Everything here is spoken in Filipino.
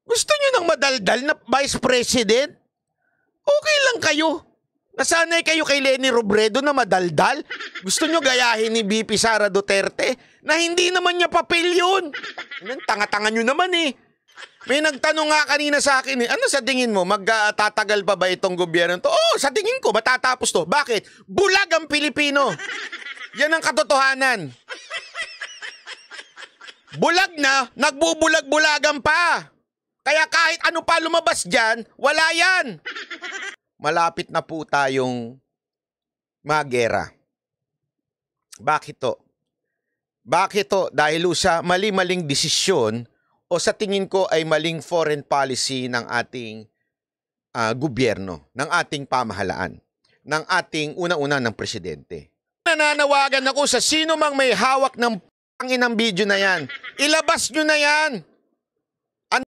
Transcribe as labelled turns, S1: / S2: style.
S1: Gusto nyo ng madaldal na Vice President? Okay lang kayo. Nasanay kayo kay Leni Robredo na madaldal? Gusto nyo gayahin ni VP Sara Duterte na hindi naman niya papel yun? Tanga-tanga nyo naman eh. May nagtanong nga kanina sa akin eh, ano sa tingin mo, magtatagal pa ba itong gobyerno to? Oh, sa tingin ko, matatapos to. Bakit? Bulag ang Pilipino. Yan ang katotohanan. Bulag na, nagbubulag-bulagan pa. Kaya kahit ano pa lumabas dyan, wala yan. Malapit na po tayong magera. Bakit to? Bakit to? Dahil sa mali-maling desisyon o sa tingin ko ay maling foreign policy ng ating gobyerno, ng ating pamahalaan, ng ating una-una ng presidente. Nananawagan ako sa sino mang may hawak ng pangin ng video na yan. Ilabas nyo na yan.